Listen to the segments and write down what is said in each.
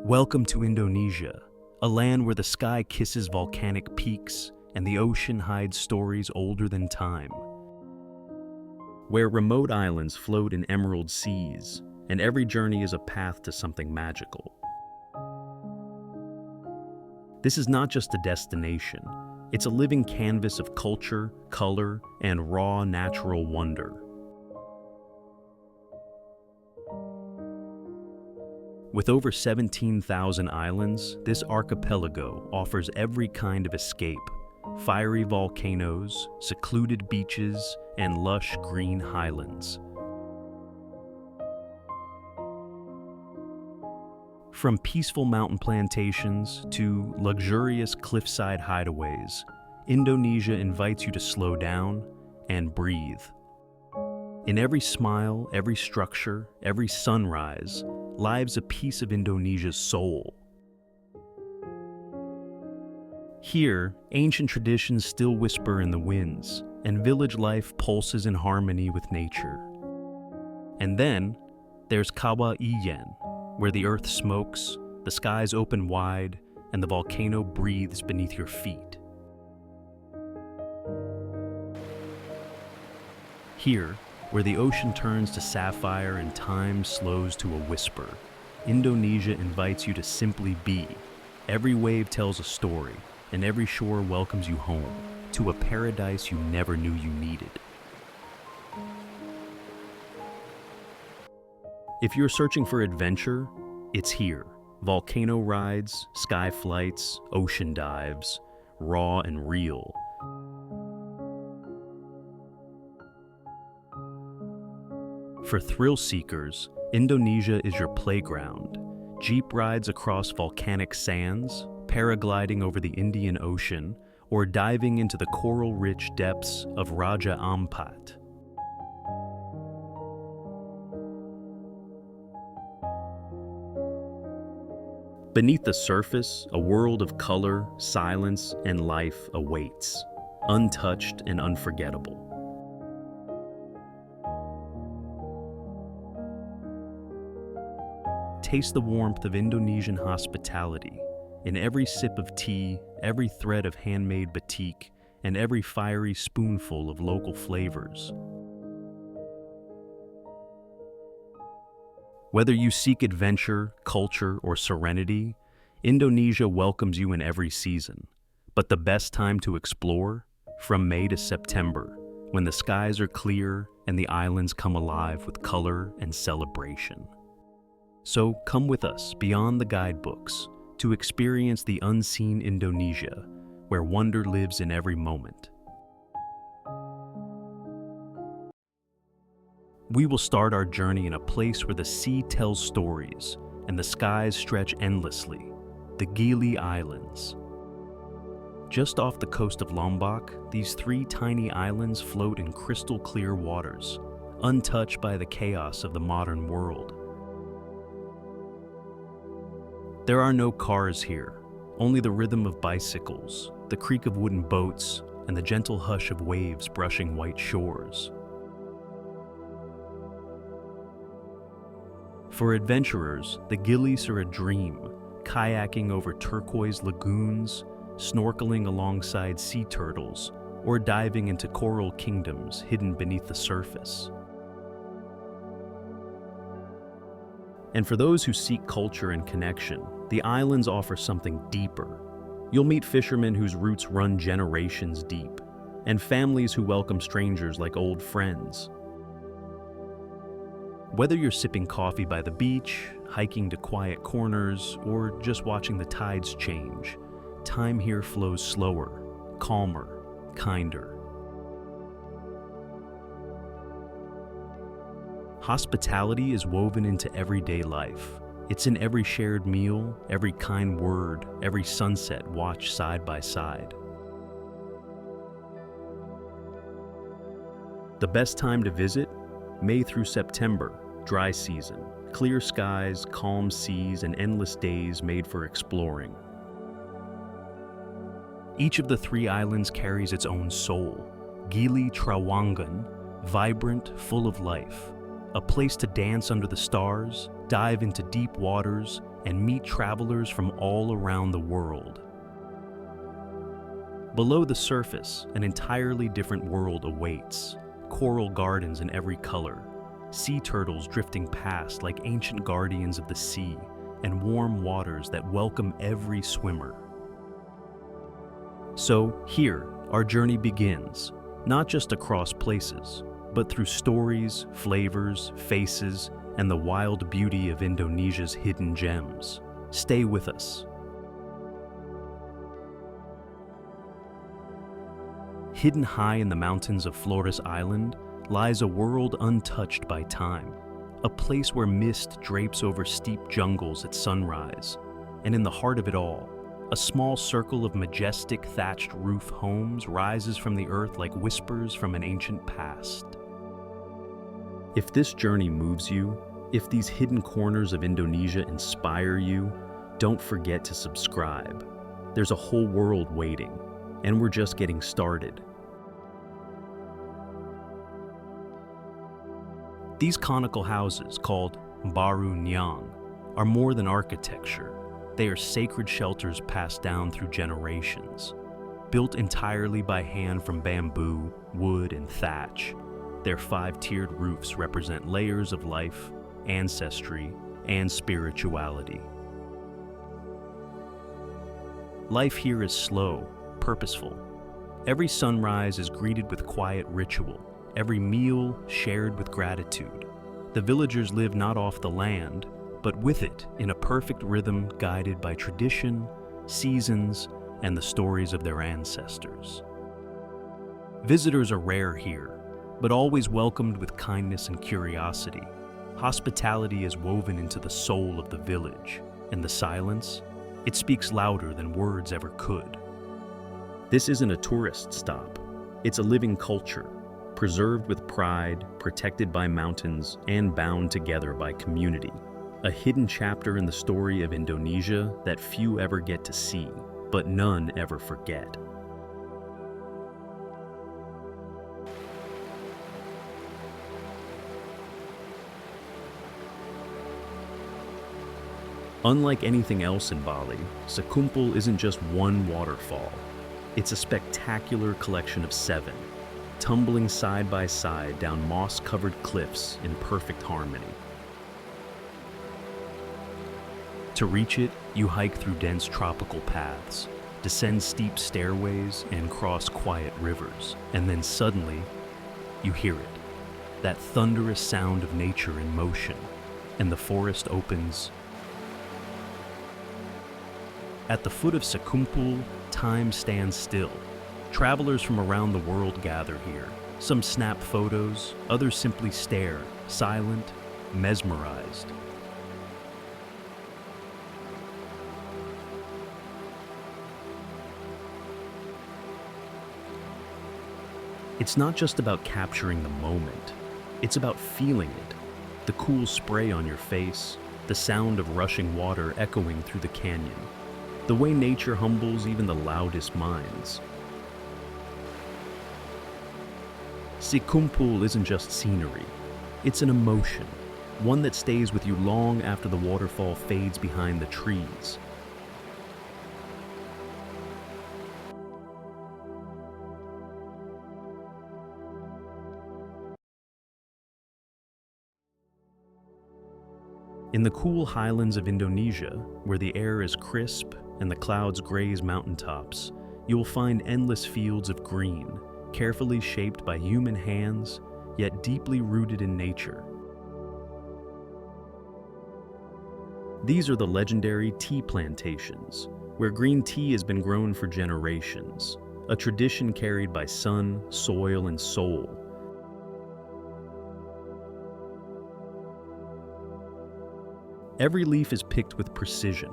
Welcome to Indonesia, a land where the sky kisses volcanic peaks and the ocean hides stories older than time. Where remote islands float in emerald seas, and every journey is a path to something magical. This is not just a destination, it's a living canvas of culture, color, and raw natural wonder. With over 17,000 islands, this archipelago offers every kind of escape: fiery volcanoes, secluded beaches, and lush green highlands. From peaceful mountain plantations to luxurious cliffside hideaways, Indonesia invites you to slow down and breathe. In every smile, every structure, every sunrise, lives a piece of Indonesia's soul. Here, ancient traditions still whisper in the winds, and village life pulses in harmony with nature. And then, there's Kawah Ijen, where the earth smokes, the skies open wide, and the volcano breathes beneath your feet. Here, where the ocean turns to sapphire and time slows to a whisper, Indonesia invites you to simply be. Every wave tells a story, and every shore welcomes you home, to a paradise you never knew you needed. If you're searching for adventure, it's here. Volcano rides, sky flights, ocean dives, raw and real. For thrill seekers, Indonesia is your playground. Jeep rides across volcanic sands, paragliding over the Indian Ocean, or diving into the coral-rich depths of Raja Ampat. Beneath the surface, a world of color, silence, and life awaits, untouched and unforgettable. Taste the warmth of Indonesian hospitality in every sip of tea, every thread of handmade batik, and every fiery spoonful of local flavors. Whether you seek adventure, culture, or serenity, Indonesia welcomes you in every season. But the best time to explore? From May to September, when the skies are clear and the islands come alive with color and celebration. So come with us beyond the guidebooks to experience the unseen Indonesia, where wonder lives in every moment. We will start our journey in a place where the sea tells stories and the skies stretch endlessly, the Gili Islands. Just off the coast of Lombok, these three tiny islands float in crystal clear waters, untouched by the chaos of the modern world. There are no cars here, only the rhythm of bicycles, the creak of wooden boats, and the gentle hush of waves brushing white shores. For adventurers, the Gilis are a dream, kayaking over turquoise lagoons, snorkeling alongside sea turtles, or diving into coral kingdoms hidden beneath the surface. And for those who seek culture and connection, the islands offer something deeper. You'll meet fishermen whose roots run generations deep, and families who welcome strangers like old friends. Whether you're sipping coffee by the beach, hiking to quiet corners, or just watching the tides change, time here flows slower, calmer, kinder. Hospitality is woven into everyday life. It's in every shared meal, every kind word, every sunset watched side by side. The best time to visit? May through September, dry season, clear skies, calm seas, and endless days made for exploring. Each of the three islands carries its own soul. Gili Trawangan, vibrant, full of life. A place to dance under the stars, dive into deep waters, and meet travelers from all around the world. Below the surface, an entirely different world awaits. Coral gardens in every color, sea turtles drifting past like ancient guardians of the sea, and warm waters that welcome every swimmer. So here, our journey begins, not just across places, but through stories, flavors, faces, and the wild beauty of Indonesia's hidden gems. Stay with us. Hidden high in the mountains of Flores Island lies a world untouched by time, a place where mist drapes over steep jungles at sunrise, and in the heart of it all, a small circle of majestic thatched roof homes rises from the earth like whispers from an ancient past. If this journey moves you, if these hidden corners of Indonesia inspire you, don't forget to subscribe. There's a whole world waiting, and we're just getting started. These conical houses, called Baru Nyang, are more than architecture. They are sacred shelters passed down through generations. Built entirely by hand from bamboo, wood, and thatch, their 5-tiered roofs represent layers of life, ancestry, and spirituality. Life here is slow, purposeful. Every sunrise is greeted with quiet ritual, every meal shared with gratitude. The villagers live not off the land, but with it in a perfect rhythm guided by tradition, seasons, and the stories of their ancestors. Visitors are rare here, but always welcomed with kindness and curiosity. Hospitality is woven into the soul of the village, and the silence, it speaks louder than words ever could. This isn't a tourist stop. It's a living culture, preserved with pride, protected by mountains, and bound together by community. A hidden chapter in the story of Indonesia that few ever get to see, but none ever forget. Unlike anything else in Bali, Sekumpul isn't just one waterfall. It's a spectacular collection of 7, tumbling side by side down moss-covered cliffs in perfect harmony. To reach it, you hike through dense tropical paths, descend steep stairways, and cross quiet rivers. And then suddenly, you hear it, that thunderous sound of nature in motion, and the forest opens. At the foot of Sekumpul, time stands still. Travelers from around the world gather here. Some snap photos, others simply stare, silent, mesmerized. It's not just about capturing the moment. It's about feeling it. The cool spray on your face, the sound of rushing water echoing through the canyon. The way nature humbles even the loudest minds. Sekumpul isn't just scenery, it's an emotion, one that stays with you long after the waterfall fades behind the trees. In the cool highlands of Indonesia, where the air is crisp and the clouds graze mountaintops, you will find endless fields of green, carefully shaped by human hands, yet deeply rooted in nature. These are the legendary tea plantations, where green tea has been grown for generations, a tradition carried by sun, soil, and soul. Every leaf is picked with precision,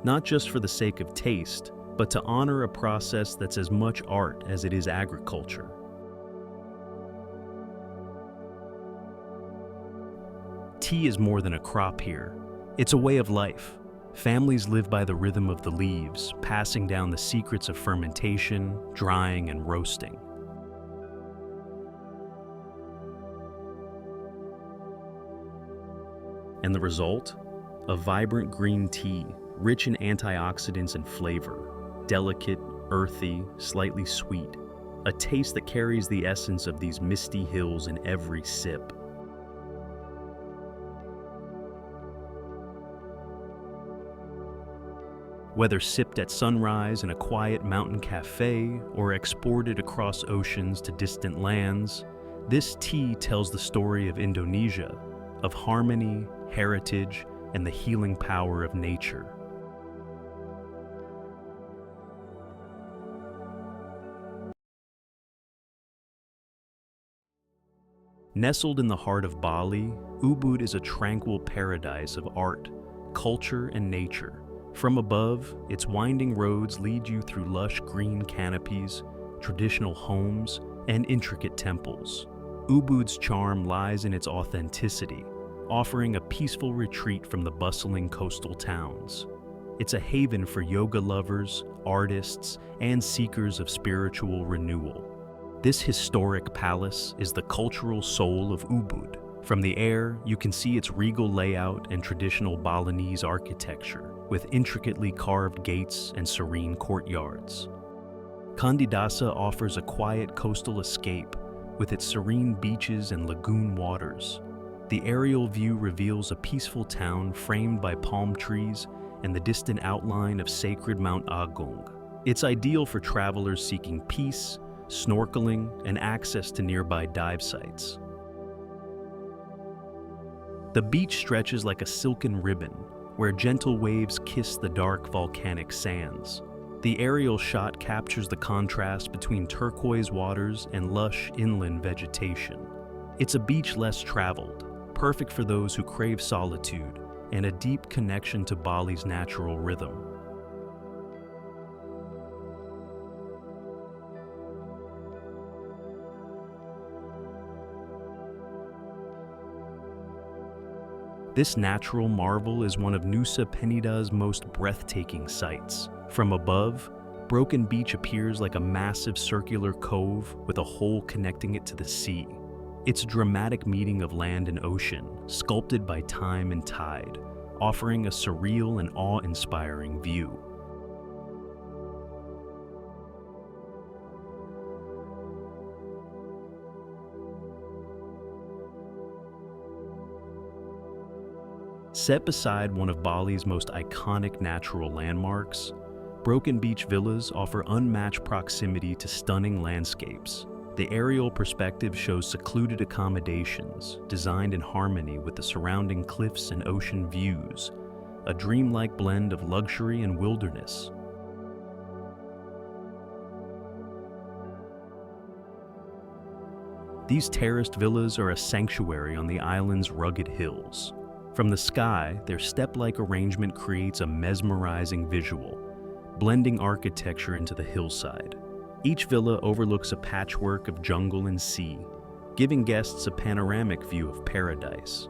not just for the sake of taste, but to honor a process that's as much art as it is agriculture. Tea is more than a crop here. It's a way of life. Families live by the rhythm of the leaves, passing down the secrets of fermentation, drying, and roasting. And the result? a vibrant green tea, rich in antioxidants and flavor, delicate, earthy, slightly sweet, a taste that carries the essence of these misty hills in every sip. Whether sipped at sunrise in a quiet mountain cafe or exported across oceans to distant lands, this tea tells the story of Indonesia, of harmony, heritage, and the healing power of nature. Nestled in the heart of Bali, Ubud is a tranquil paradise of art, culture, and nature. From above, its winding roads lead you through lush green canopies, traditional homes, and intricate temples. Ubud's charm lies in its authenticity, offering a peaceful retreat from the bustling coastal towns. It's a haven for yoga lovers, artists, and seekers of spiritual renewal. This historic palace is the cultural soul of Ubud. From the air, you can see its regal layout and traditional Balinese architecture, with intricately carved gates and serene courtyards. Kandidasa offers a quiet coastal escape, with its serene beaches and lagoon waters. The aerial view reveals a peaceful town framed by palm trees and the distant outline of sacred Mount Agung. It's ideal for travelers seeking peace, snorkeling, and access to nearby dive sites. The beach stretches like a silken ribbon, where gentle waves kiss the dark volcanic sands. The aerial shot captures the contrast between turquoise waters and lush inland vegetation. It's a beach less traveled, perfect for those who crave solitude and a deep connection to Bali's natural rhythm. This natural marvel is one of Nusa Penida's most breathtaking sights. From above, Broken Beach appears like a massive circular cove with a hole connecting it to the sea. It's a dramatic meeting of land and ocean, sculpted by time and tide, offering a surreal and awe-inspiring view. Set beside one of Bali's most iconic natural landmarks, Broken Beach villas offer unmatched proximity to stunning landscapes. The aerial perspective shows secluded accommodations designed in harmony with the surrounding cliffs and ocean views, a dreamlike blend of luxury and wilderness. These terraced villas are a sanctuary on the island's rugged hills. From the sky, their step-like arrangement creates a mesmerizing visual, blending architecture into the hillside. Each villa overlooks a patchwork of jungle and sea, giving guests a panoramic view of paradise.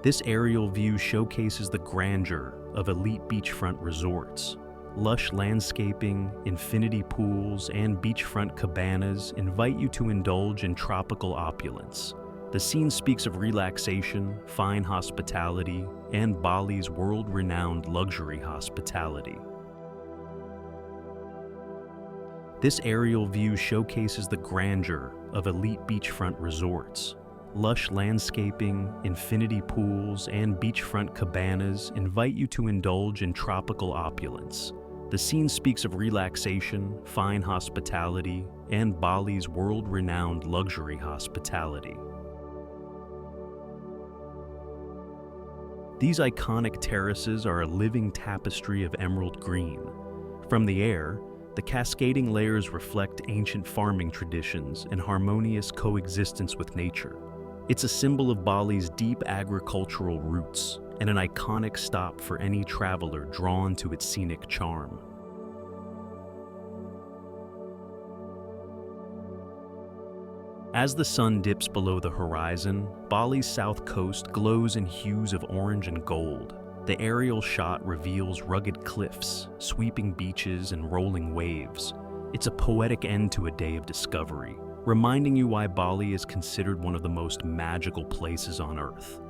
This aerial view showcases the grandeur of elite beachfront resorts. Lush landscaping, infinity pools, and beachfront cabanas invite you to indulge in tropical opulence. The scene speaks of relaxation, fine hospitality, and Bali's world-renowned luxury hospitality. This aerial view showcases the grandeur of elite beachfront resorts. Lush landscaping, infinity pools, and beachfront cabanas invite you to indulge in tropical opulence. The scene speaks of relaxation, fine hospitality, and Bali's world-renowned luxury hospitality. These iconic terraces are a living tapestry of emerald green. From the air, the cascading layers reflect ancient farming traditions and harmonious coexistence with nature. It's a symbol of Bali's deep agricultural roots and an iconic stop for any traveler drawn to its scenic charm. As the sun dips below the horizon, Bali's south coast glows in hues of orange and gold. The aerial shot reveals rugged cliffs, sweeping beaches, and rolling waves. It's a poetic end to a day of discovery, reminding you why Bali is considered one of the most magical places on Earth.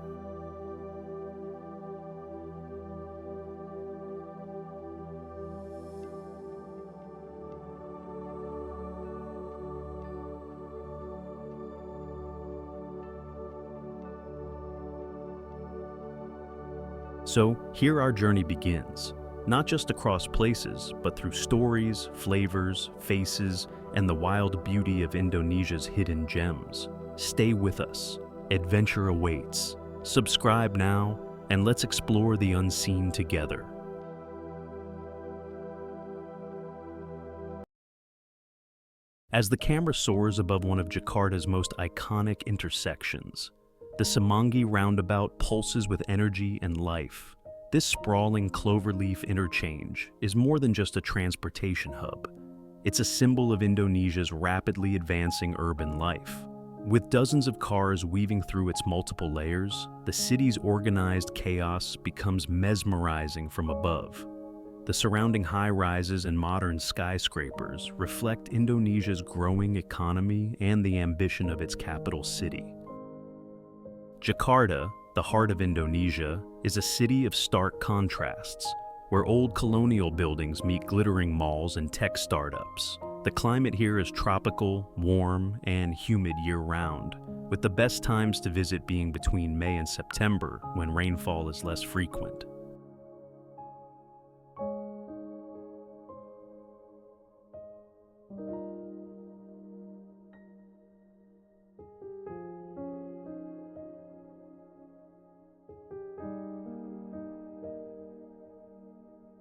So here our journey begins, not just across places, but through stories, flavors, faces, and the wild beauty of Indonesia's hidden gems. Stay with us. Adventure awaits. Subscribe now, and let's explore the unseen together. As the camera soars above one of Jakarta's most iconic intersections, the Semanggi roundabout pulses with energy and life. This sprawling cloverleaf interchange is more than just a transportation hub. It's a symbol of Indonesia's rapidly advancing urban life. With dozens of cars weaving through its multiple layers, the city's organized chaos becomes mesmerizing from above. The surrounding high-rises and modern skyscrapers reflect Indonesia's growing economy and the ambition of its capital city. Jakarta, the heart of Indonesia, is a city of stark contrasts, where old colonial buildings meet glittering malls and tech startups. The climate here is tropical, warm, and humid year-round, with the best times to visit being between May and September, when rainfall is less frequent.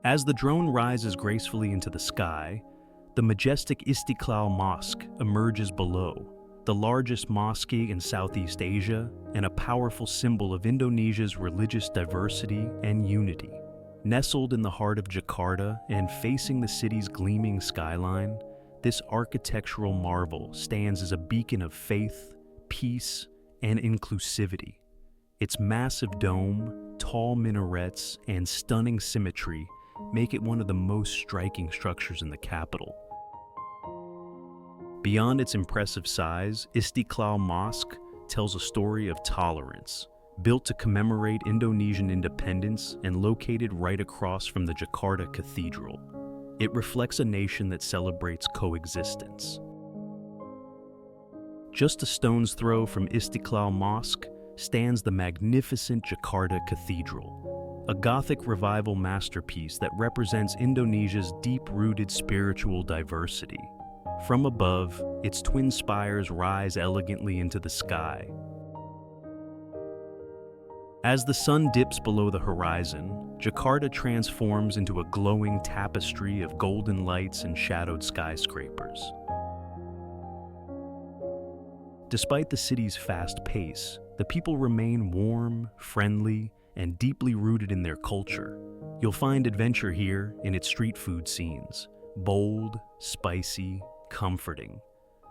As the drone rises gracefully into the sky, the majestic Istiqlal Mosque emerges below, the largest mosque in Southeast Asia and a powerful symbol of Indonesia's religious diversity and unity. Nestled in the heart of Jakarta and facing the city's gleaming skyline, this architectural marvel stands as a beacon of faith, peace, and inclusivity. Its massive dome, tall minarets, and stunning symmetry make it one of the most striking structures in the capital. Beyond its impressive size, Istiqlal Mosque tells a story of tolerance. Built to commemorate Indonesian independence and located right across from the Jakarta Cathedral, it reflects a nation that celebrates coexistence. Just a stone's throw from Istiqlal Mosque stands the magnificent Jakarta Cathedral, a Gothic revival masterpiece that represents Indonesia's deep-rooted spiritual diversity. From above, its twin spires rise elegantly into the sky. As the sun dips below the horizon, Jakarta transforms into a glowing tapestry of golden lights and shadowed skyscrapers. Despite the city's fast pace, the people remain warm, friendly, and deeply rooted in their culture. You'll find adventure here in its street food scenes, bold, spicy, comforting.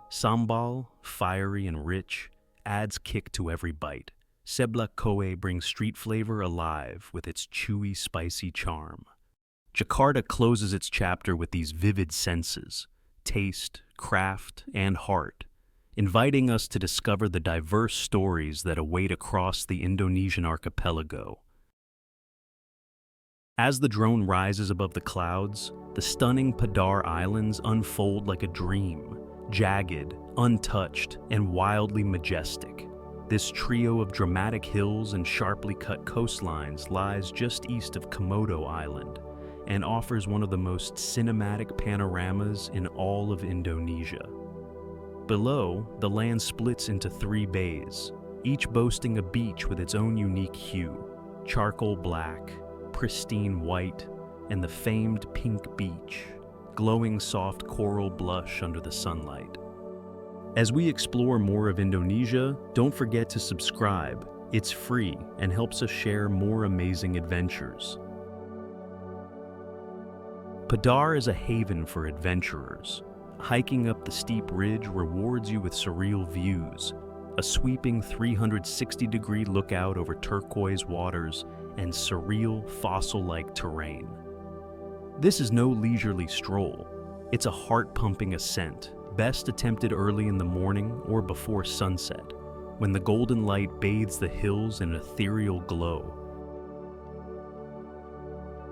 Sambal, fiery and rich, adds kick to every bite. Seblak Kowe brings street flavor alive with its chewy, spicy charm. Jakarta closes its chapter with these vivid senses, taste, craft, and heart, inviting us to discover the diverse stories that await across the Indonesian archipelago. As the drone rises above the clouds, the stunning Padar Islands unfold like a dream, jagged, untouched, and wildly majestic. This trio of dramatic hills and sharply cut coastlines lies just east of Komodo Island and offers one of the most cinematic panoramas in all of Indonesia. Below, the land splits into 3 bays, each boasting a beach with its own unique hue: charcoal black, pristine white, and the famed pink beach, glowing soft coral blush under the sunlight. As we explore more of Indonesia, don't forget to subscribe. It's free and helps us share more amazing adventures. Padar is a haven for adventurers. Hiking up the steep ridge rewards you with surreal views, a sweeping 360-degree lookout over turquoise waters and surreal, fossil-like terrain. This is no leisurely stroll. It's a heart-pumping ascent, best attempted early in the morning or before sunset, when the golden light bathes the hills in an ethereal glow.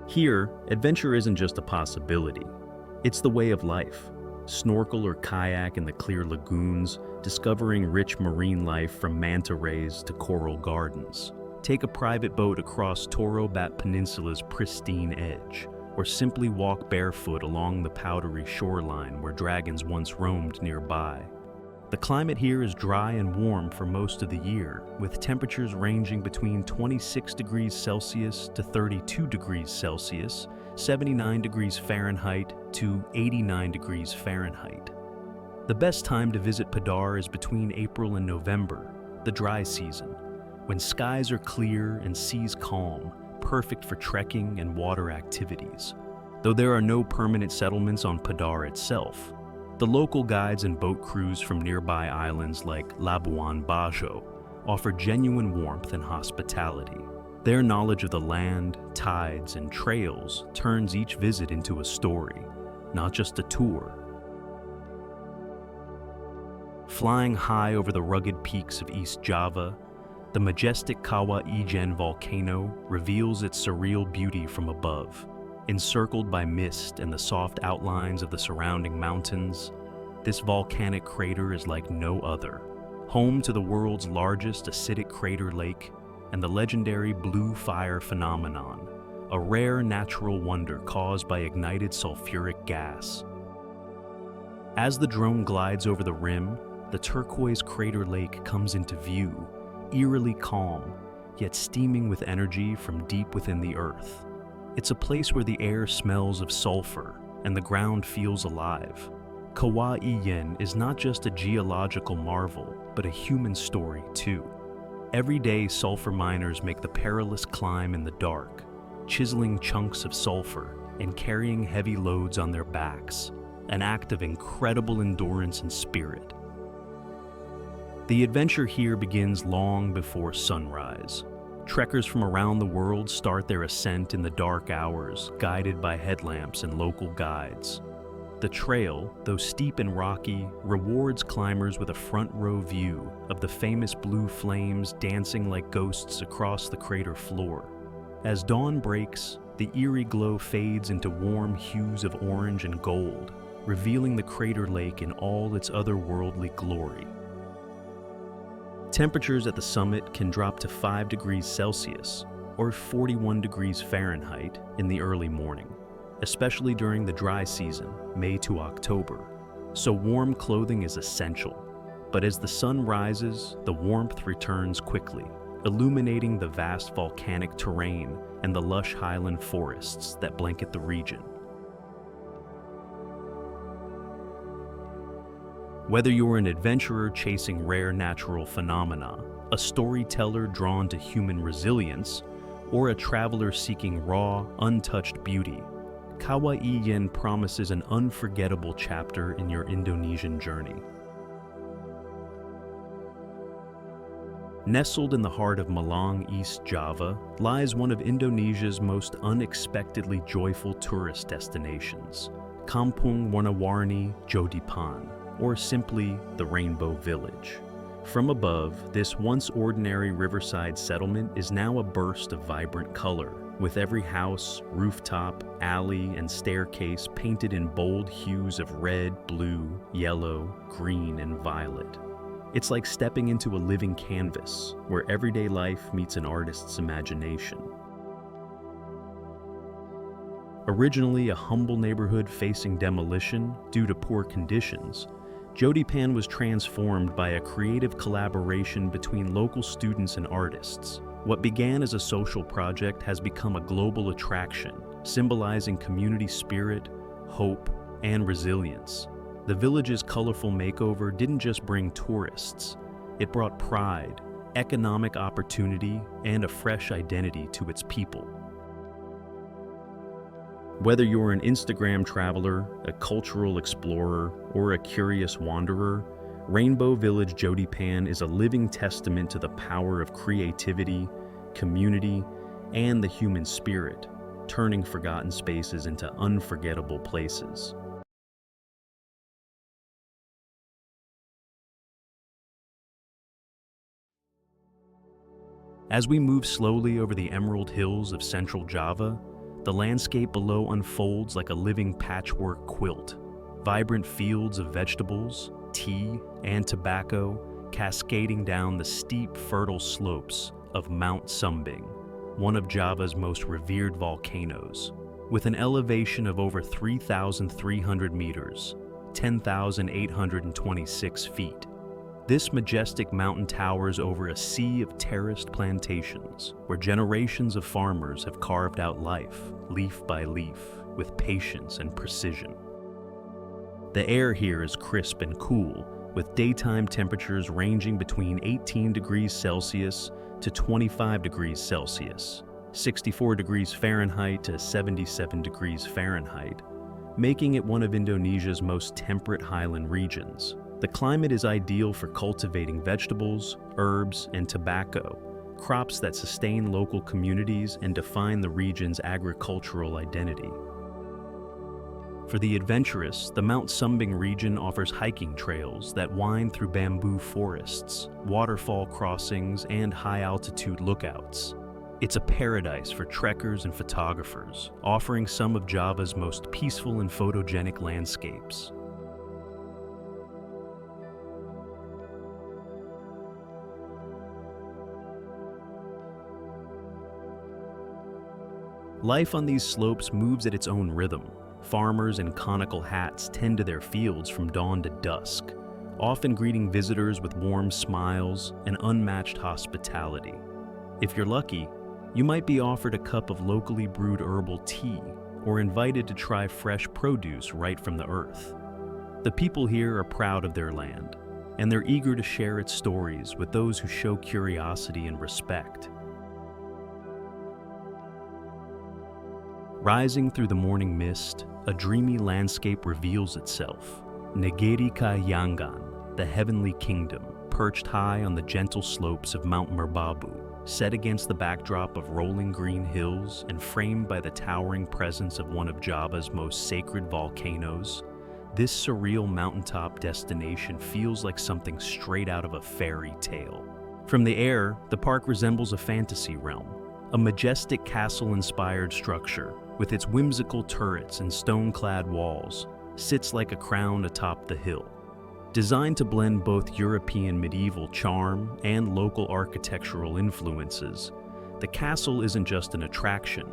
Here, adventure isn't just a possibility. It's the way of life. Snorkel or kayak in the clear lagoons, discovering rich marine life from manta rays to coral gardens. Take a private boat across Torobat Peninsula's pristine edge, or simply walk barefoot along the powdery shoreline where dragons once roamed nearby. The climate here is dry and warm for most of the year, with temperatures ranging between 26 degrees Celsius to 32 degrees Celsius, 79 degrees Fahrenheit to 89 degrees Fahrenheit. The best time to visit Padar is between April and November, the dry season, when skies are clear and seas calm, perfect for trekking and water activities. Though there are no permanent settlements on Padar itself, the local guides and boat crews from nearby islands like Labuan, Bajo offer genuine warmth and hospitality. Their knowledge of the land, tides, and trails turns each visit into a story, not just a tour. Flying high over the rugged peaks of East Java, the majestic Kawah Ijen volcano reveals its surreal beauty from above. Encircled by mist and the soft outlines of the surrounding mountains, this volcanic crater is like no other. Home to the world's largest acidic crater lake and the legendary blue fire phenomenon, a rare natural wonder caused by ignited sulfuric gas. As the drone glides over the rim, the turquoise crater lake comes into view, eerily calm, yet steaming with energy from deep within the earth. It's a place where the air smells of sulfur and the ground feels alive. Kawah Ijen is not just a geological marvel, but a human story too. Every day, sulfur miners make the perilous climb in the dark, chiseling chunks of sulfur and carrying heavy loads on their backs, an act of incredible endurance and spirit. The adventure here begins long before sunrise. Trekkers from around the world start their ascent in the dark hours, guided by headlamps and local guides. The trail, though steep and rocky, rewards climbers with a front-row view of the famous blue flames dancing like ghosts across the crater floor. As dawn breaks, the eerie glow fades into warm hues of orange and gold, revealing the crater lake in all its otherworldly glory. Temperatures at the summit can drop to 5 degrees Celsius or 41 degrees Fahrenheit in the early morning, especially during the dry season, May to October, so warm clothing is essential. But as the sun rises, the warmth returns quickly, illuminating the vast volcanic terrain and the lush highland forests that blanket the region. Whether you're an adventurer chasing rare natural phenomena, a storyteller drawn to human resilience, or a traveler seeking raw, untouched beauty, Kawah Ijen promises an unforgettable chapter in your Indonesian journey. Nestled in the heart of Malang, East Java, lies one of Indonesia's most unexpectedly joyful tourist destinations, Kampung Warna-Warni Jodipan, or simply the Rainbow Village. From above, this once ordinary riverside settlement is now a burst of vibrant color, with every house, rooftop, alley, and staircase painted in bold hues of red, blue, yellow, green, and violet. It's like stepping into a living canvas, where everyday life meets an artist's imagination. Originally a humble neighborhood facing demolition due to poor conditions, Jodipan was transformed by a creative collaboration between local students and artists. What began as a social project has become a global attraction, symbolizing community spirit, hope, and resilience. The village's colorful makeover didn't just bring tourists, it brought pride, economic opportunity, and a fresh identity to its people. Whether you're an Instagram traveler, a cultural explorer, or a curious wanderer, Rainbow Village Jodipan is a living testament to the power of creativity, community, and the human spirit, turning forgotten spaces into unforgettable places. As we move slowly over the emerald hills of central Java, the landscape below unfolds like a living patchwork quilt. Vibrant fields of vegetables, tea, and tobacco cascading down the steep, fertile slopes of Mount Sumbing, one of Java's most revered volcanoes. With an elevation of over 3,300 meters, 10,826 feet, this majestic mountain towers over a sea of terraced plantations where generations of farmers have carved out life, leaf by leaf, with patience and precision. The air here is crisp and cool, with daytime temperatures ranging between 18 degrees Celsius to 25 degrees Celsius, 64 degrees Fahrenheit to 77 degrees Fahrenheit, making it one of Indonesia's most temperate highland regions. The climate is ideal for cultivating vegetables, herbs, and tobacco, crops that sustain local communities and define the region's agricultural identity. For the adventurous, the Mount Sumbing region offers hiking trails that wind through bamboo forests, waterfall crossings, and high-altitude lookouts. It's a paradise for trekkers and photographers, offering some of Java's most peaceful and photogenic landscapes. Life on these slopes moves at its own rhythm. Farmers in conical hats tend to their fields from dawn to dusk, often greeting visitors with warm smiles and unmatched hospitality. If you're lucky, you might be offered a cup of locally brewed herbal tea or invited to try fresh produce right from the earth. The people here are proud of their land, and they're eager to share its stories with those who show curiosity and respect. Rising through the morning mist, a dreamy landscape reveals itself. Negeri Kahyangan, the heavenly kingdom, perched high on the gentle slopes of Mount Merbabu, set against the backdrop of rolling green hills and framed by the towering presence of one of Java's most sacred volcanoes, this surreal mountaintop destination feels like something straight out of a fairy tale. From the air, the park resembles a fantasy realm, a majestic castle-inspired structure with its whimsical turrets and stone-clad walls, sits like a crown atop the hill. Designed to blend both European medieval charm and local architectural influences, the castle isn't just an attraction,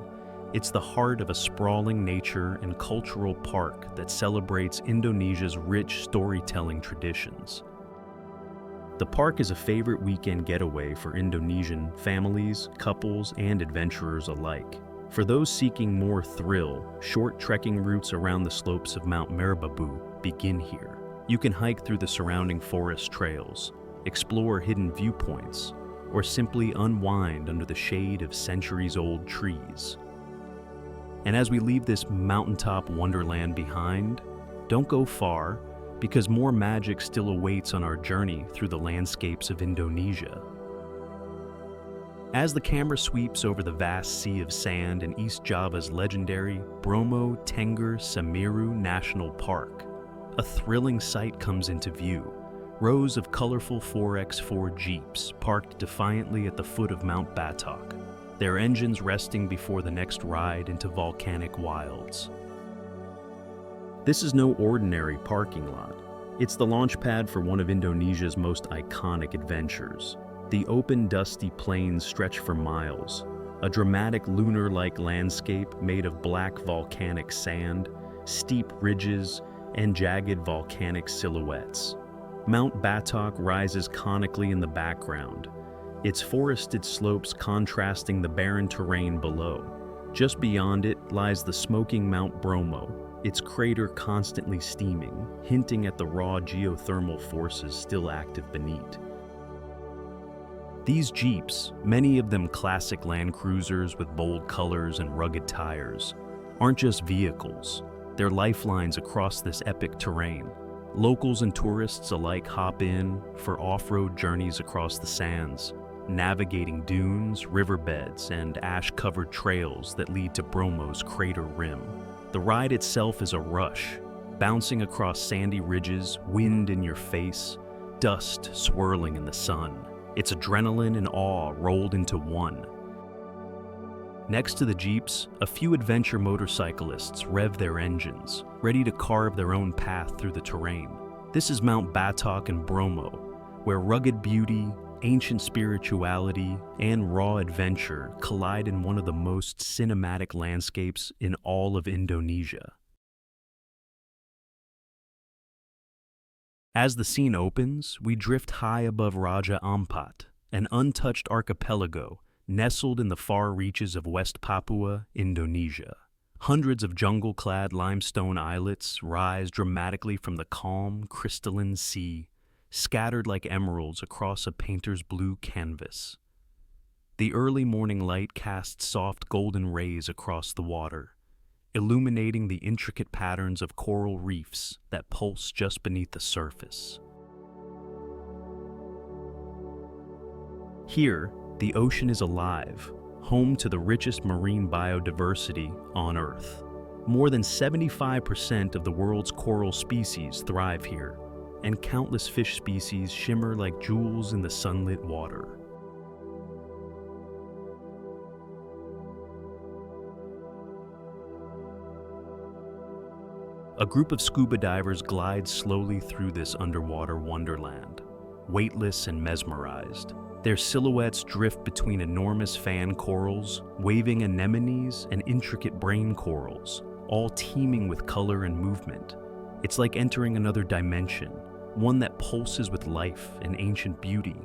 it's the heart of a sprawling nature and cultural park that celebrates Indonesia's rich storytelling traditions. The park is a favorite weekend getaway for Indonesian families, couples, and adventurers alike. For those seeking more thrill, short trekking routes around the slopes of Mount Merbabu begin here. You can hike through the surrounding forest trails, explore hidden viewpoints, or simply unwind under the shade of centuries-old trees. And as we leave this mountaintop wonderland behind, don't go far, because more magic still awaits on our journey through the landscapes of Indonesia. As the camera sweeps over the vast sea of sand in East Java's legendary Bromo Tengger Semeru National Park, a thrilling sight comes into view. Rows of colorful 4x4 Jeeps parked defiantly at the foot of Mount Batok, their engines resting before the next ride into volcanic wilds. This is no ordinary parking lot. It's the launch pad for one of Indonesia's most iconic adventures. The open, dusty plains stretch for miles, a dramatic lunar-like landscape made of black volcanic sand, steep ridges, and jagged volcanic silhouettes. Mount Batok rises conically in the background, its forested slopes contrasting the barren terrain below. Just beyond it lies the smoking Mount Bromo, its crater constantly steaming, hinting at the raw geothermal forces still active beneath. These Jeeps, many of them classic Land Cruisers with bold colors and rugged tires, aren't just vehicles. They're lifelines across this epic terrain. Locals and tourists alike hop in for off-road journeys across the sands, navigating dunes, riverbeds, and ash-covered trails that lead to Bromo's crater rim. The ride itself is a rush, bouncing across sandy ridges, wind in your face, dust swirling in the sun. It's adrenaline and awe rolled into one. Next to the Jeeps, a few adventure motorcyclists rev their engines, ready to carve their own path through the terrain. This is Mount Batok and Bromo, where rugged beauty, Ancient spirituality and raw adventure collide in one of the most cinematic landscapes in all of Indonesia. As the scene opens, we drift high above Raja Ampat, an untouched archipelago nestled in the far reaches of West Papua, Indonesia. Hundreds of jungle-clad limestone islets rise dramatically from the calm, crystalline sea, scattered like emeralds across a painter's blue canvas. The early morning light casts soft golden rays across the water, illuminating the intricate patterns of coral reefs that pulse just beneath the surface. Here, the ocean is alive, home to the richest marine biodiversity on Earth. More than 75% of the world's coral species thrive here, and countless fish species shimmer like jewels in the sunlit water. A group of scuba divers glides slowly through this underwater wonderland, weightless and mesmerized. Their silhouettes drift between enormous fan corals, waving anemones, and intricate brain corals, all teeming with color and movement. It's like entering another dimension, one that pulses with life and ancient beauty.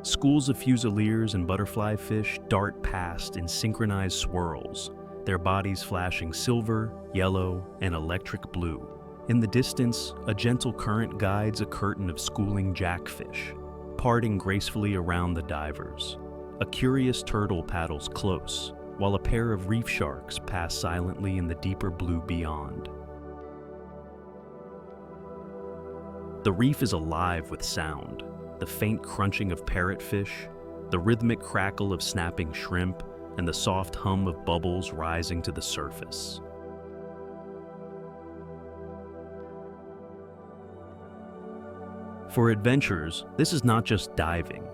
Schools of fusiliers and butterfly fish dart past in synchronized swirls, their bodies flashing silver, yellow, and electric blue. In the distance, a gentle current guides a curtain of schooling jackfish, parting gracefully around the divers. A curious turtle paddles close, while a pair of reef sharks pass silently in the deeper blue beyond. The reef is alive with sound, the faint crunching of parrotfish, the rhythmic crackle of snapping shrimp, and the soft hum of bubbles rising to the surface. For adventurers, this is not just diving,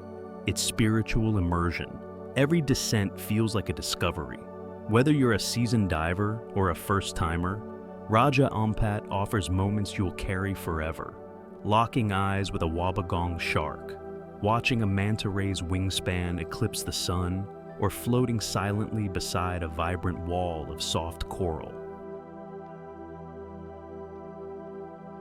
it's spiritual immersion. Every descent feels like a discovery. Whether you're a seasoned diver or a first-timer, Raja Ampat offers moments you'll carry forever. Locking eyes with a wabagong shark, watching a manta ray's wingspan eclipse the sun, or floating silently beside a vibrant wall of soft coral.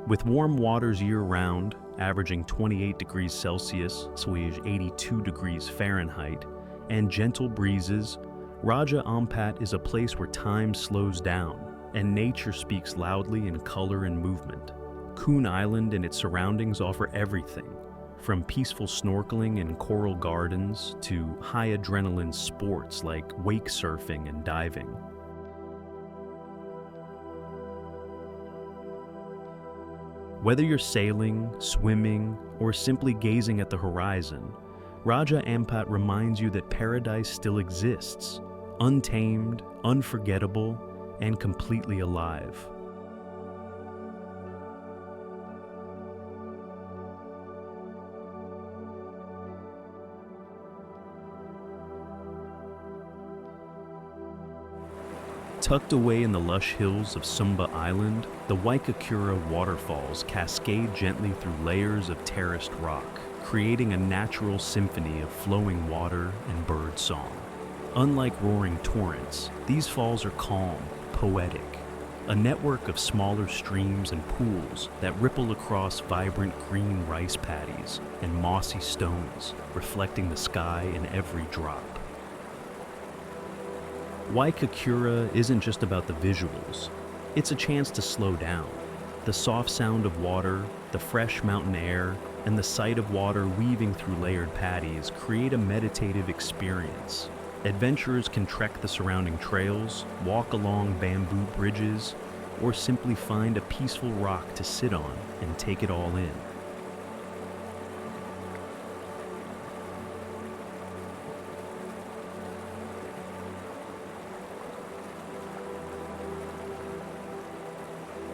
With warm waters year-round, averaging 28 degrees Celsius, 82 degrees Fahrenheit, and gentle breezes, Raja Ampat is a place where time slows down and nature speaks loudly in color and movement. Coon Island and its surroundings offer everything, from peaceful snorkeling in coral gardens to high-adrenaline sports like wake surfing and diving. Whether you're sailing, swimming, or simply gazing at the horizon, Raja Ampat reminds you that paradise still exists, untamed, unforgettable, and completely alive. Tucked away in the lush hills of Sumba Island, the Wae Waterfalls cascade gently through layers of terraced rock, creating a natural symphony of flowing water and bird song. Unlike roaring torrents, these falls are calm, poetic, a network of smaller streams and pools that ripple across vibrant green rice paddies and mossy stones, reflecting the sky in every drop. Wae isn't just about the visuals, it's a chance to slow down. The soft sound of water, the fresh mountain air, and the sight of water weaving through layered paddies create a meditative experience. Adventurers can trek the surrounding trails, walk along bamboo bridges, or simply find a peaceful rock to sit on and take it all in.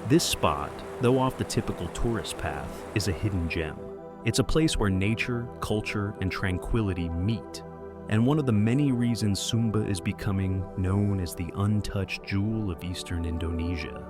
This spot, though off the typical tourist path, is a hidden gem. It's a place where nature, culture, and tranquility meet, and one of the many reasons Sumba is becoming known as the untouched jewel of eastern Indonesia.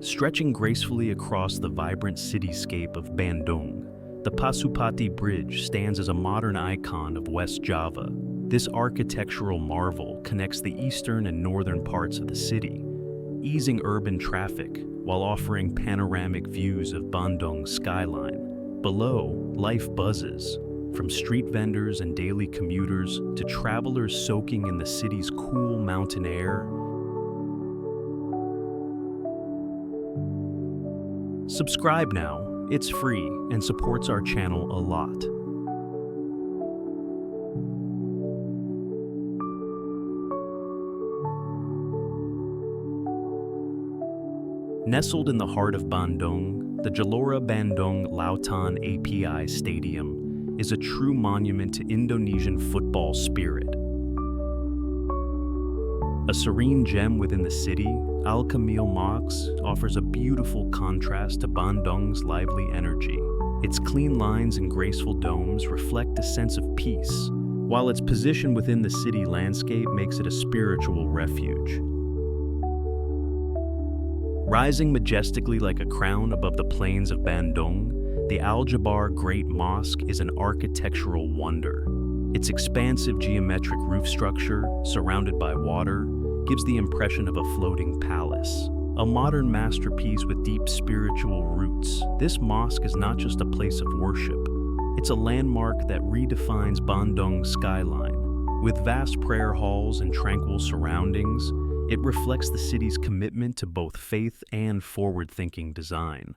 Stretching gracefully across the vibrant cityscape of Bandung, the Pasupati Bridge stands as a modern icon of West Java. This architectural marvel connects the eastern and northern parts of the city, easing urban traffic while offering panoramic views of Bandung's skyline. Below, life buzzes, from street vendors and daily commuters to travelers soaking in the city's cool mountain air. Subscribe now, it's free and supports our channel a lot. Nestled in the heart of Bandung, the Gelora Bandung Lautan API Stadium is a true monument to Indonesian football spirit. A serene gem within the city, Al Kamil Mosques offers a beautiful contrast to Bandung's lively energy. Its clean lines and graceful domes reflect a sense of peace, while its position within the city landscape makes it a spiritual refuge. Rising majestically like a crown above the plains of Bandung, the Al Jabar Great Mosque is an architectural wonder. Its expansive geometric roof structure, surrounded by water, gives the impression of a floating palace. A modern masterpiece with deep spiritual roots, this mosque is not just a place of worship. It's a landmark that redefines Bandung's skyline. With vast prayer halls and tranquil surroundings, it reflects the city's commitment to both faith and forward-thinking design.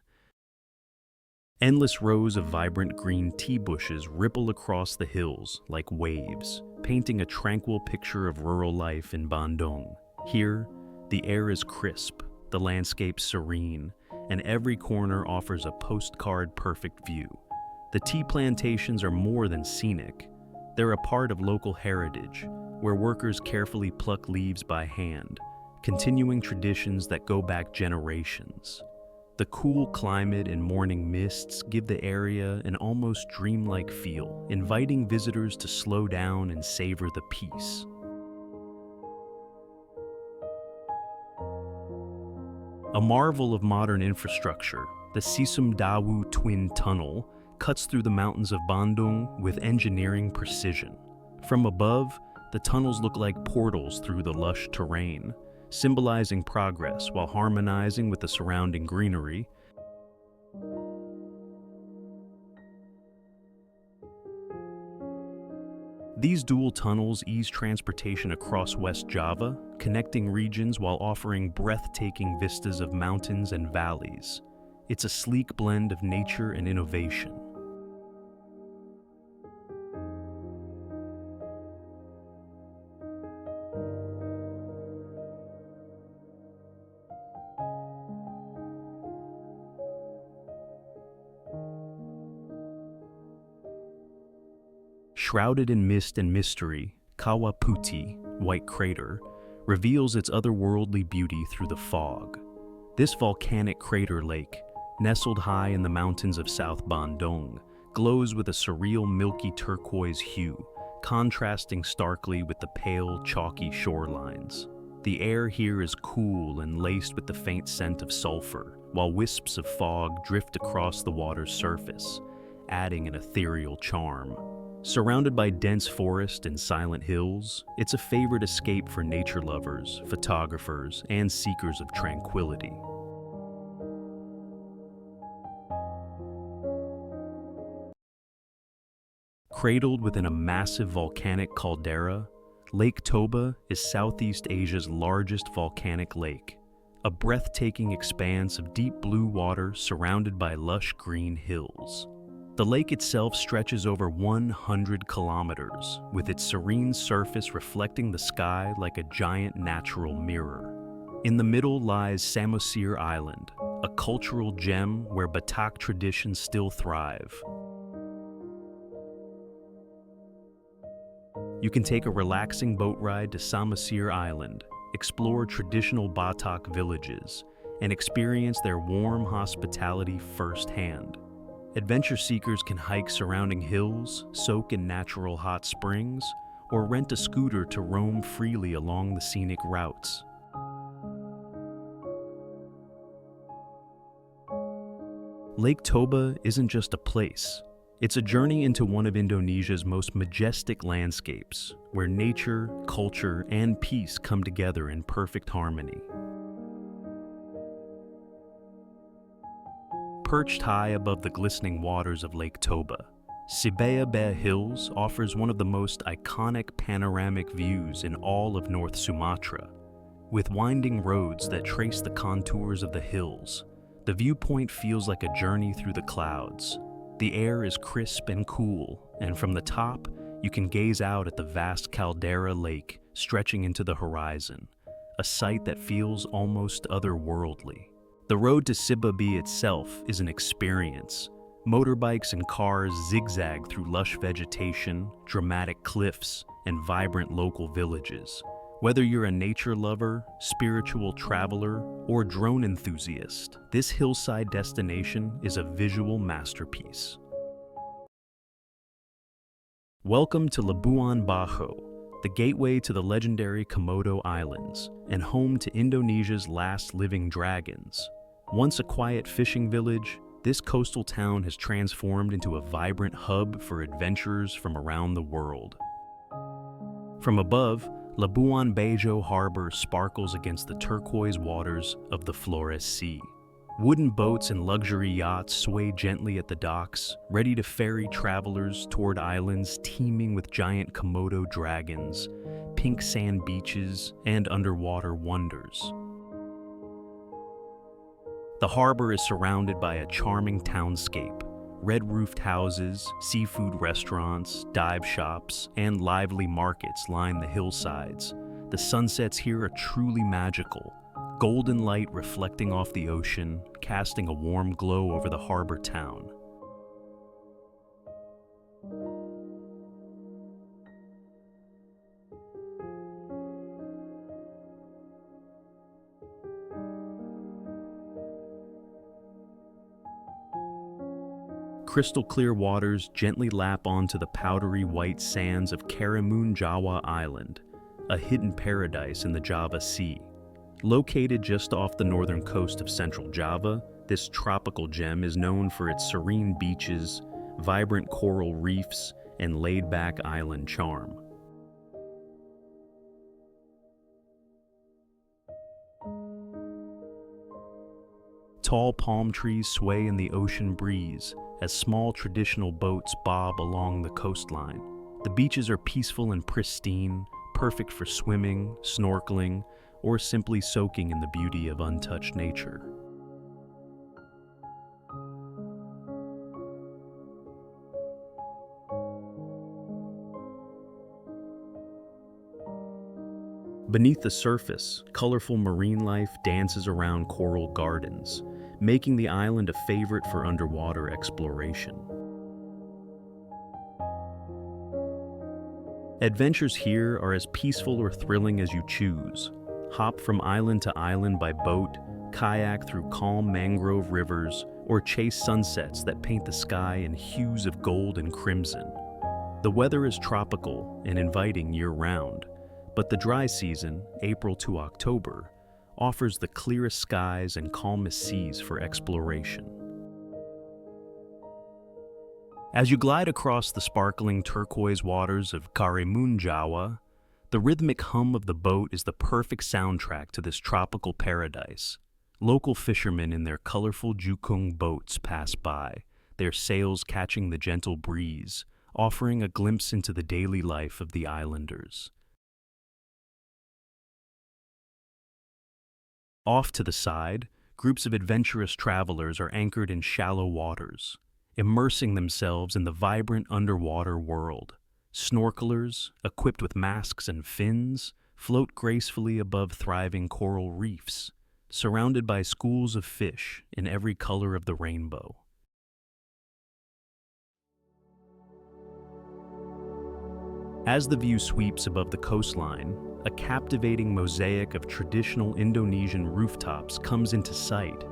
Endless rows of vibrant green tea bushes ripple across the hills like waves, painting a tranquil picture of rural life in Bandung. Here, the air is crisp, the landscape serene, and every corner offers a postcard-perfect view. The tea plantations are more than scenic. They're a part of local heritage, where workers carefully pluck leaves by hand, continuing traditions that go back generations. The cool climate and morning mists give the area an almost dreamlike feel, inviting visitors to slow down and savor the peace. A marvel of modern infrastructure, the Cisumdawu Twin Tunnel cuts through the mountains of Bandung with engineering precision. From above, the tunnels look like portals through the lush terrain, symbolizing progress while harmonizing with the surrounding greenery. These dual tunnels ease transportation across West Java, connecting regions while offering breathtaking vistas of mountains and valleys. It's a sleek blend of nature and innovation. Shrouded in mist and mystery, Kawah Putih, White Crater, reveals its otherworldly beauty through the fog. This volcanic crater lake, nestled high in the mountains of South Bandung, glows with a surreal milky turquoise hue, contrasting starkly with the pale, chalky shorelines. The air here is cool and laced with the faint scent of sulfur, while wisps of fog drift across the water's surface, adding an ethereal charm. Surrounded by dense forest and silent hills, it's a favorite escape for nature lovers, photographers, and seekers of tranquility. Cradled within a massive volcanic caldera, Lake Toba is Southeast Asia's largest volcanic lake, a breathtaking expanse of deep blue water surrounded by lush green hills. The lake itself stretches over 100 kilometers, with its serene surface reflecting the sky like a giant natural mirror. In the middle lies Samosir Island, a cultural gem where Batak traditions still thrive. You can take a relaxing boat ride to Samosir Island, explore traditional Batak villages, and experience their warm hospitality firsthand. Adventure seekers can hike surrounding hills, soak in natural hot springs, or rent a scooter to roam freely along the scenic routes. Lake Toba isn't just a place. It's a journey into one of Indonesia's most majestic landscapes, where nature, culture, and peace come together in perfect harmony. Perched high above the glistening waters of Lake Toba, Siberia Hills offers one of the most iconic panoramic views in all of North Sumatra. With winding roads that trace the contours of the hills, the viewpoint feels like a journey through the clouds. The air is crisp and cool, and from the top, you can gaze out at the vast caldera lake stretching into the horizon, a sight that feels almost otherworldly. The road to Siberia itself is an experience. Motorbikes and cars zigzag through lush vegetation, dramatic cliffs, and vibrant local villages. Whether you're a nature lover, spiritual traveler, or drone enthusiast, this hillside destination is a visual masterpiece. Welcome to Labuan Bajo, the gateway to the legendary Komodo Islands and home to Indonesia's last living dragons. Once a quiet fishing village, this coastal town has transformed into a vibrant hub for adventurers from around the world. From above, Labuan Bajo Harbor sparkles against the turquoise waters of the Flores Sea. Wooden boats and luxury yachts sway gently at the docks, ready to ferry travelers toward islands teeming with giant Komodo dragons, pink sand beaches, and underwater wonders. The harbor is surrounded by a charming townscape. Red-roofed houses, seafood restaurants, dive shops, and lively markets line the hillsides. The sunsets here are truly magical, golden light reflecting off the ocean, casting a warm glow over the harbor town. Crystal clear waters gently lap onto the powdery white sands of Karimun, Jawa Island, a hidden paradise in the Java Sea. Located just off the northern coast of central Java, this tropical gem is known for its serene beaches, vibrant coral reefs, and laid-back island charm. Tall palm trees sway in the ocean breeze as small traditional boats bob along the coastline. The beaches are peaceful and pristine, perfect for swimming, snorkeling, or simply soaking in the beauty of untouched nature. Beneath the surface, colorful marine life dances around coral gardens, making the island a favorite for underwater exploration. Adventures here are as peaceful or thrilling as you choose. Hop from island to island by boat, kayak through calm mangrove rivers, or chase sunsets that paint the sky in hues of gold and crimson. The weather is tropical and inviting year-round, but the dry season, April to October, offers the clearest skies and calmest seas for exploration. As you glide across the sparkling turquoise waters of Karimun, Jawa, the rhythmic hum of the boat is the perfect soundtrack to this tropical paradise. Local fishermen in their colorful jukung boats pass by, their sails catching the gentle breeze, offering a glimpse into the daily life of the islanders. Off to the side, groups of adventurous travelers are anchored in shallow waters, immersing themselves in the vibrant underwater world. Snorkelers, equipped with masks and fins, float gracefully above thriving coral reefs, surrounded by schools of fish in every color of the rainbow. As the view sweeps above the coastline, a captivating mosaic of traditional Indonesian rooftops comes into sight,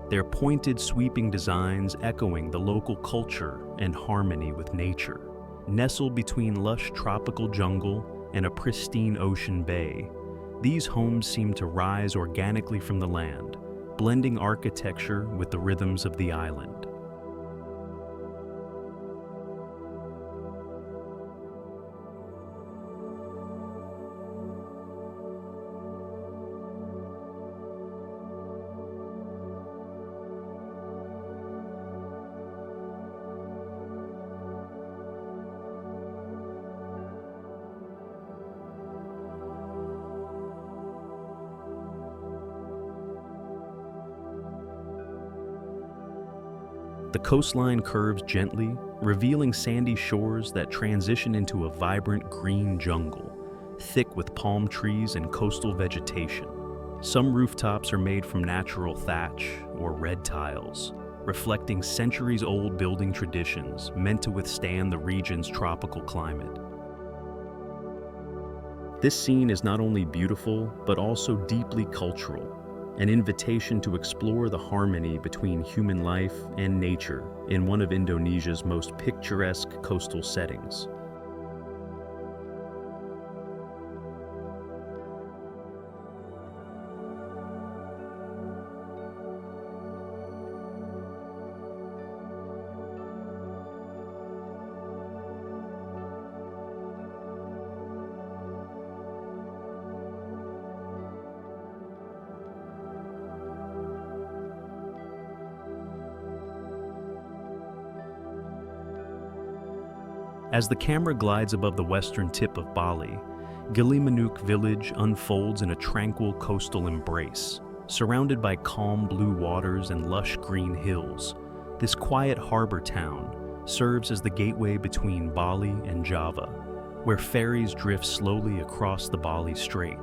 their pointed, sweeping designs echoing the local culture and harmony with nature. Nestled between lush tropical jungle and a pristine ocean bay, these homes seem to rise organically from the land, blending architecture with the rhythms of the island. The coastline curves gently, revealing sandy shores that transition into a vibrant green jungle, thick with palm trees and coastal vegetation. Some rooftops are made from natural thatch or red tiles, reflecting centuries-old building traditions meant to withstand the region's tropical climate. This scene is not only beautiful, but also deeply cultural, an invitation to explore the harmony between human life and nature in one of Indonesia's most picturesque coastal settings. As the camera glides above the western tip of Bali, Gili Village unfolds in a tranquil coastal embrace. Surrounded by calm blue waters and lush green hills, this quiet harbor town serves as the gateway between Bali and Java, where ferries drift slowly across the Bali Strait,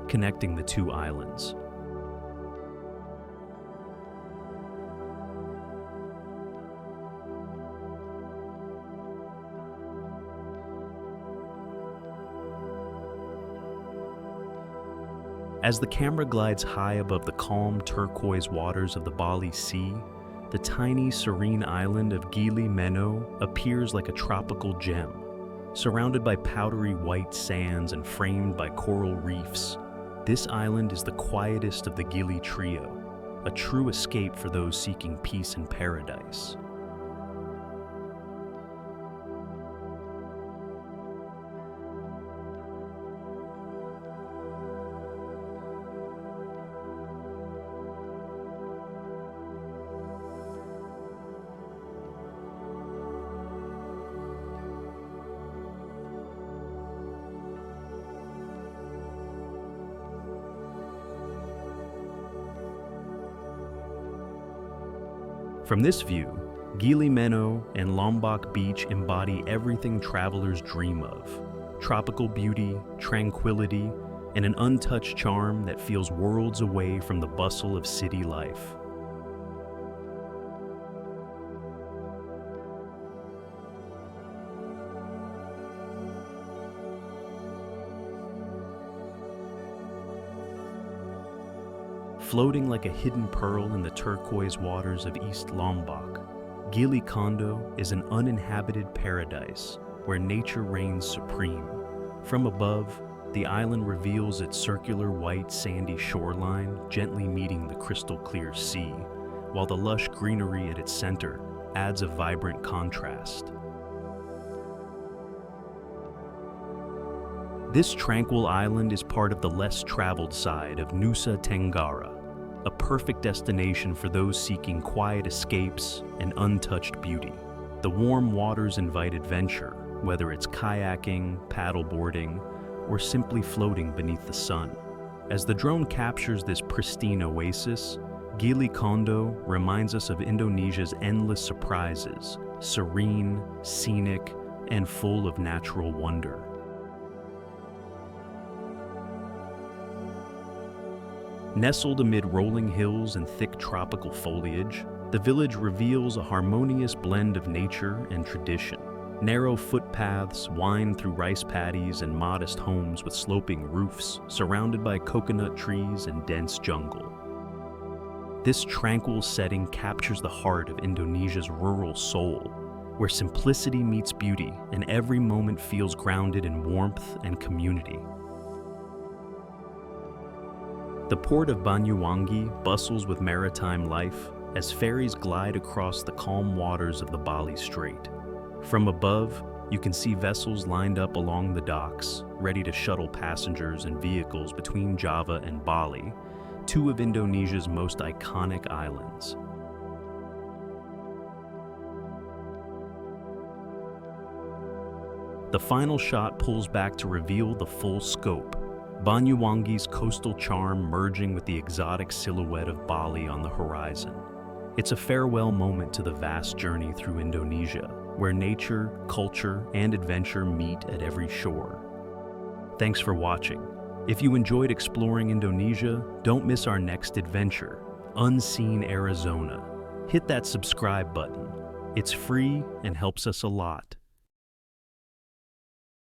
connecting the two islands. As the camera glides high above the calm turquoise waters of the Bali Sea, the tiny serene island of Gili appears like a tropical gem, surrounded by powdery white sands and framed by coral reefs. This island is the quietest of the Gili trio, a true escape for those seeking peace and paradise. From this view, Gili and Lombok Beach embody everything travelers dream of: tropical beauty, tranquility, and an untouched charm that feels worlds away from the bustle of city life. Floating like a hidden pearl in the turquoise waters of East Lombok, Gili is an uninhabited paradise where nature reigns supreme. From above, the island reveals its circular white sandy shoreline gently meeting the crystal clear sea, while the lush greenery at its center adds a vibrant contrast. This tranquil island is part of the less traveled side of Nusa Tenggara, a perfect destination for those seeking quiet escapes and untouched beauty. The warm waters invite adventure, whether it's kayaking, paddleboarding, or simply floating beneath the sun. As the drone captures this pristine oasis, Gili reminds us of Indonesia's endless surprises, serene, scenic, and full of natural wonder. Nestled amid rolling hills and thick tropical foliage, the village reveals a harmonious blend of nature and tradition. Narrow footpaths wind through rice paddies and modest homes with sloping roofs, surrounded by coconut trees and dense jungle. This tranquil setting captures the heart of Indonesia's rural soul, where simplicity meets beauty and every moment feels grounded in warmth and community. The port of Banyuwangi bustles with maritime life as ferries glide across the calm waters of the Bali Strait. From above, you can see vessels lined up along the docks, ready to shuttle passengers and vehicles between Java and Bali, two of Indonesia's most iconic islands. The final shot pulls back to reveal the full scope, Banyuwangi's coastal charm merging with the exotic silhouette of Bali on the horizon. It's a farewell moment to the vast journey through Indonesia, where nature, culture, and adventure meet at every shore. Thanks for watching. If you enjoyed exploring Indonesia, don't miss our next adventure, Unseen Arizona. Hit that subscribe button. It's free and helps us a lot.